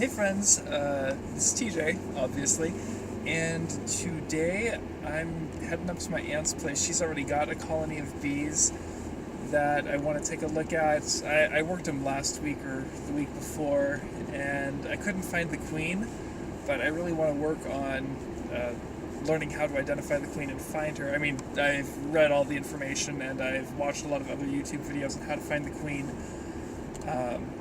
Hey friends, this is TJ, obviously, and today I'm heading up to my aunt's place. She's already got a colony of bees that I want to take a look at. I worked them last week or the week before, and I couldn't find the queen, but I really want to work on learning how to identify the queen and find her. I mean, I've read all the information and I've watched a lot of other YouTube videos on how to find the queen.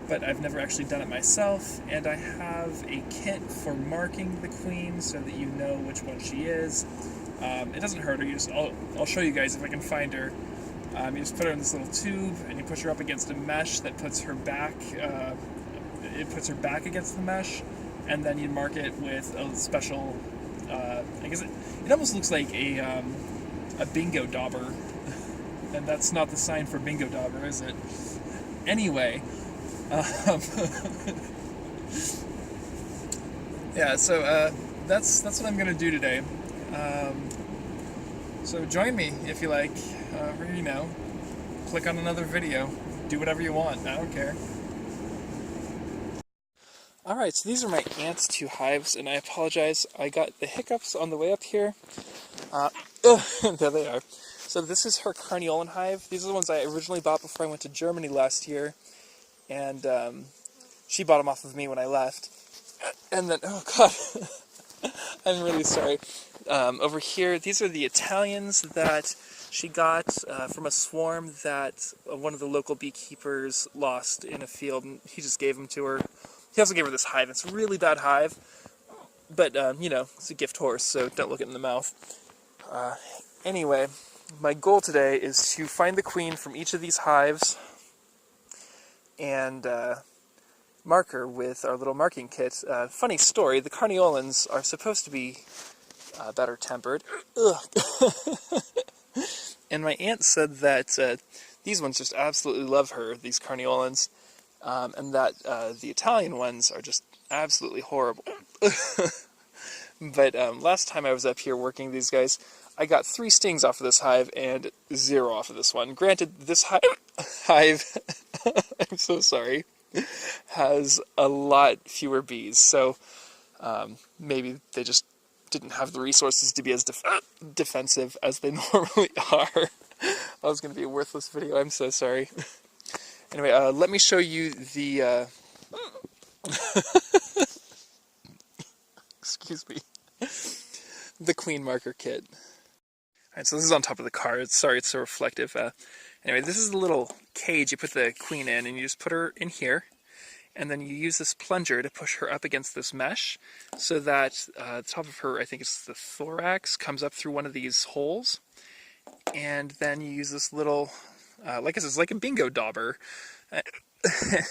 But I've never actually done it myself, and I have a kit for marking the queen so that you know which one she is. It doesn't hurt her. I'll show you guys if I can find her. You just put her in this little tube, and you push her up against a mesh that puts her back. It puts her back against the mesh, and then you mark it with a special. I guess it almost looks like a bingo dauber, and that's not the sign for bingo dauber, is it? Anyway, yeah, so that's what I'm gonna do today. So join me if you like, or click on another video, do whatever you want. I don't care. All right, so these are my aunt's two hives, and I apologize. I got the hiccups on the way up here. There they are. So this is her Carniolan hive. These are the ones I originally bought before I went to Germany last year. And she bought them off of me when I left. And then, oh god, I'm really sorry. Over here, these are the Italians that she got from a swarm that one of the local beekeepers lost in a field, and he just gave them to her. He also gave her this hive. It's a really bad hive, but, it's a gift horse, so don't look it in the mouth. Anyway, my goal today is to find the queen from each of these hives and mark her with our little marking kit. Funny story, the Carniolans are supposed to be better tempered. And my aunt said that these ones just absolutely love her, these Carniolans, and that the Italian ones are just absolutely horrible. But last time I was up here working these guys, I got 3 stings off of this hive and 0 off of this one. Granted, this hive, I'm so sorry, has a lot fewer bees, so maybe they just didn't have the resources to be as defensive as they normally are. That was going to be a worthless video, I'm so sorry. Anyway, let me show you the, excuse me, the queen marker kit. Alright, so this is on top of the car. Sorry, it's so reflective. Anyway, this is the little cage you put the queen in, and you just put her in here, and then you use this plunger to push her up against this mesh, so that the top of her, I think it's the thorax, comes up through one of these holes, and then you use this little, like I said, it's like a bingo dauber,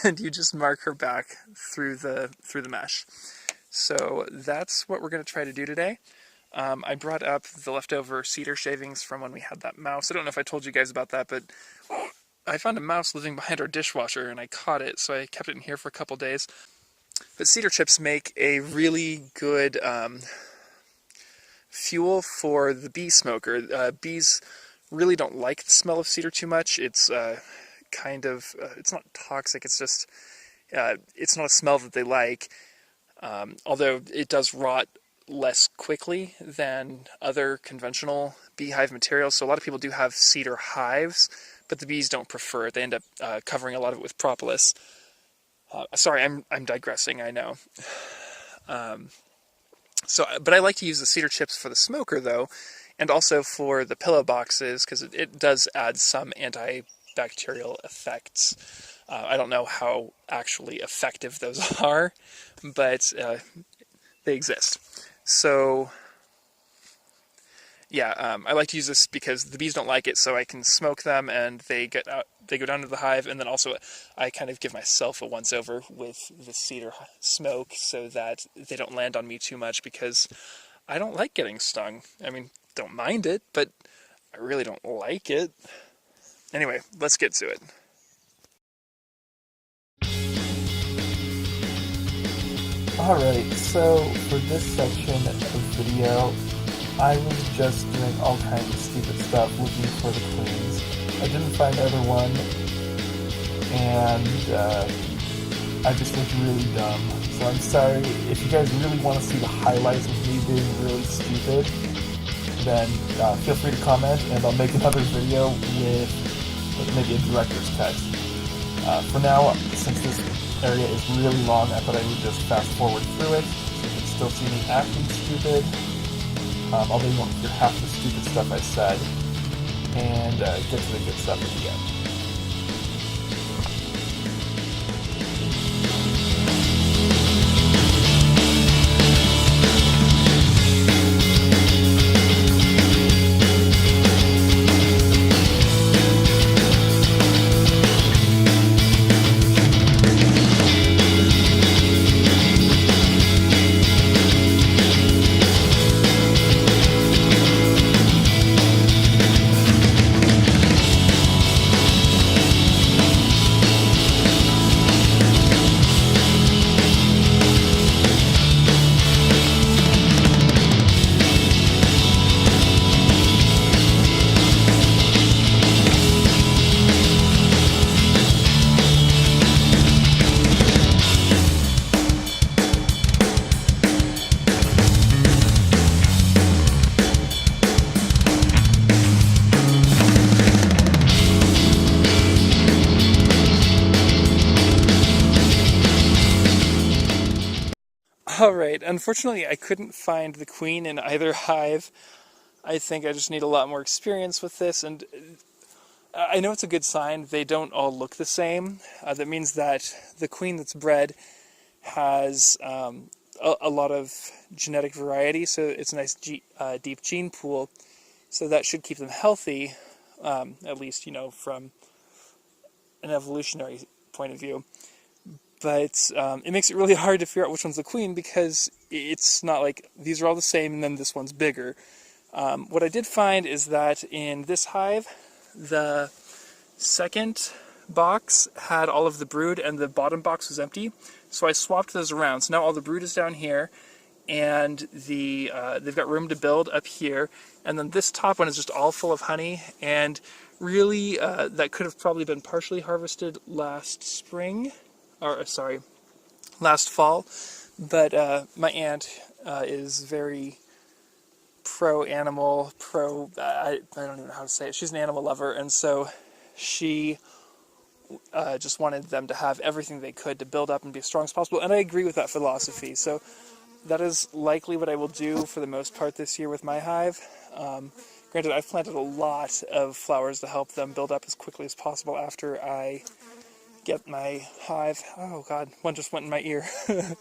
and you just mark her back through the mesh. So that's what we're going to try to do today. I brought up the leftover cedar shavings from when we had that mouse. I don't know if I told you guys about that, but I found a mouse living behind our dishwasher, and I caught it, so I kept it in here for a couple days. But cedar chips make a really good fuel for the bee smoker. Bees really don't like the smell of cedar too much. It's it's not toxic, it's just, it's not a smell that they like, although it does rot less quickly than other conventional beehive materials. So a lot of people do have cedar hives, but the bees don't prefer it. They end up covering a lot of it with propolis. Sorry, I'm digressing, I know. But I like to use the cedar chips for the smoker, though, and also for the pillow boxes, because it does add some antibacterial effects. I don't know how actually effective those are, but they exist. So, yeah, I like to use this because the bees don't like it, so I can smoke them, and they go down to the hive, and then also I kind of give myself a once-over with the cedar smoke so that they don't land on me too much, because I don't like getting stung. I mean, don't mind it, but I really don't like it. Anyway, let's get to it. Alright, so for this section of video, I was just doing all kinds of stupid stuff looking for the queens. I didn't find either one, and I just looked really dumb. So I'm sorry. If you guys really want to see the highlights of me being really stupid, then feel free to comment, and I'll make another video with maybe a director's cut. For now, since this area is really long, I thought I would just fast forward through it, so you can still see me acting stupid, although you won't hear half the stupid stuff I said, and get to the good stuff at the end. Alright, unfortunately I couldn't find the queen in either hive. I think I just need a lot more experience with this, and I know it's a good sign. They don't all look the same. That means that the queen that's bred has a lot of genetic variety, so it's a nice deep gene pool. So that should keep them healthy, at least, from an evolutionary point of view. But it makes it really hard to figure out which one's the queen, because it's not like these are all the same and then this one's bigger. What I did find is that in this hive, the second box had all of the brood and the bottom box was empty, so I swapped those around. So now all the brood is down here, and they've got room to build up here, and then this top one is just all full of honey, and really that could have probably been partially harvested last spring, or sorry, last fall, but my aunt is very pro-animal, I don't even know how to say it. She's an animal lover, and so she just wanted them to have everything they could to build up and be as strong as possible, and I agree with that philosophy. So that is likely what I will do for the most part this year with my hive. Granted, I've planted a lot of flowers to help them build up as quickly as possible after I get my hive. Oh god, one just went in my ear.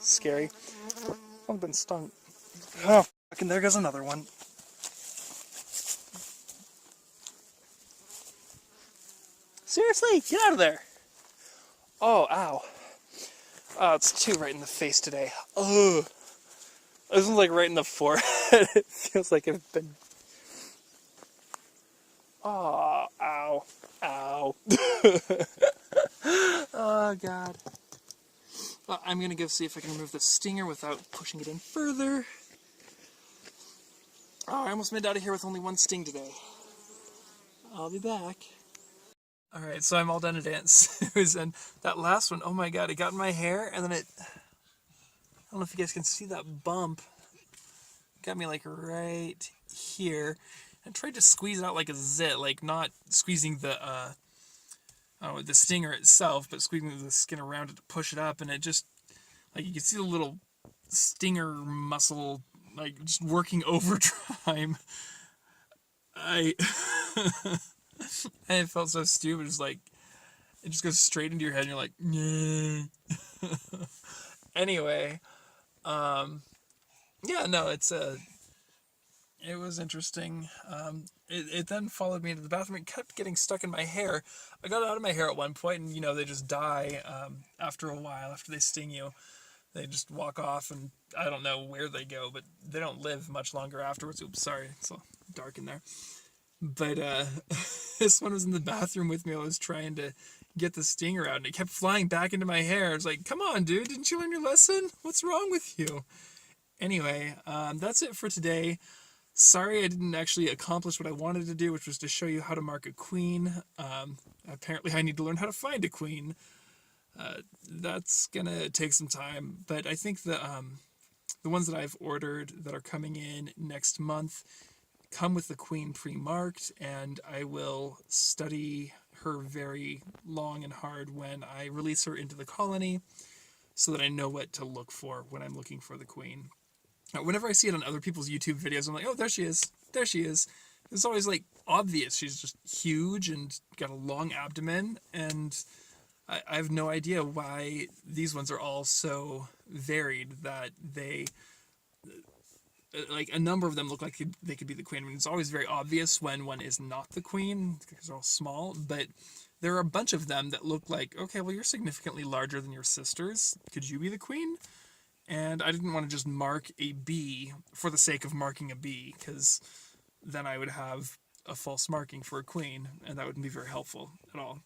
Scary. I've been stung. Oh, and there goes another one. Seriously, get out of there. Oh, ow. Oh, it's two right in the face today. Ugh. This one's like right in the forehead. It feels like I've been... Oh, ow. Ow. Oh, God. Well, I'm going to go see if I can remove the stinger without pushing it in further. Oh, I almost made it out of here with only one sting today. I'll be back. Alright, so I'm all done at ants. And that last one, oh my god, it got in my hair, and then I don't know if you guys can see that bump. It got me like right here. And tried to squeeze it out like a zit, like not squeezing the stinger itself, but squeezing the skin around it to push it up, and it just, like, you can see the little stinger muscle, like, just working overtime. I And it felt so stupid. It's like, it just goes straight into your head and you're like, nah. Anyway, yeah, no, it was interesting. It then followed me into the bathroom. It kept getting stuck in my hair. I got it out of my hair at one point, and they just die after a while. After they sting you, they just walk off, and I don't know where they go, but they don't live much longer afterwards. Oops, sorry, it's all dark in there. But this one was in the bathroom with me. I was trying to get the stinger out, and it kept flying back into my hair. I was like, come on, dude, didn't you learn your lesson? What's wrong with you? Anyway, that's it for today. Sorry I didn't actually accomplish what I wanted to do, which was to show you how to mark a queen. Apparently I need to learn how to find a queen. That's gonna take some time, but I think the ones that I've ordered that are coming in next month come with the queen pre-marked, and I will study her very long and hard when I release her into the colony so that I know what to look for when I'm looking for the queen. Whenever I see it on other people's YouTube videos, I'm like, oh, there she is. There she is. It's always like obvious. She's just huge and got a long abdomen, and I have no idea why these ones are all so varied that they like a number of them look like they could be the queen. I mean, it's always very obvious when one is not the queen because they're all small, but there are a bunch of them that look like, okay, well, you're significantly larger than your sisters. Could you be the queen? And I didn't want to just mark a B for the sake of marking a B, because then I would have a false marking for a queen, and that wouldn't be very helpful at all.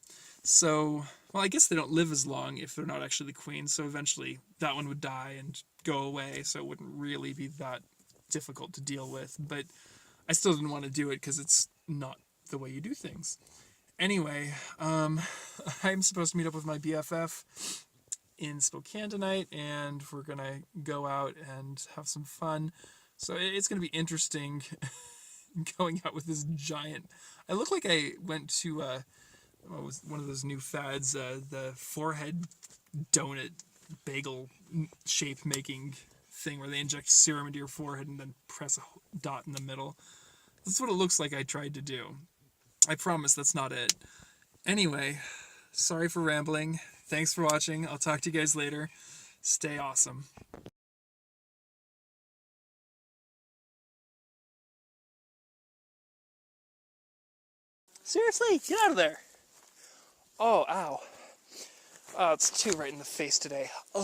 So, well, I guess they don't live as long if they're not actually the queen, so eventually that one would die and go away, so it wouldn't really be that difficult to deal with. But I still didn't want to do it because it's not the way you do things. Anyway, I'm supposed to meet up with my BFF in Spokane tonight, and we're gonna go out and have some fun. So it's gonna be interesting going out with this giant. I look like I went to what was one of those new fads, the forehead donut bagel shape making thing where they inject serum into your forehead and then press a dot in the middle. That's what it looks like I tried to do. I promise that's not it. Anyway, sorry for rambling. Thanks for watching. I'll talk to you guys later. Stay awesome. Seriously, get out of there. Oh, ow. Oh, it's too right in the face today. Ugh.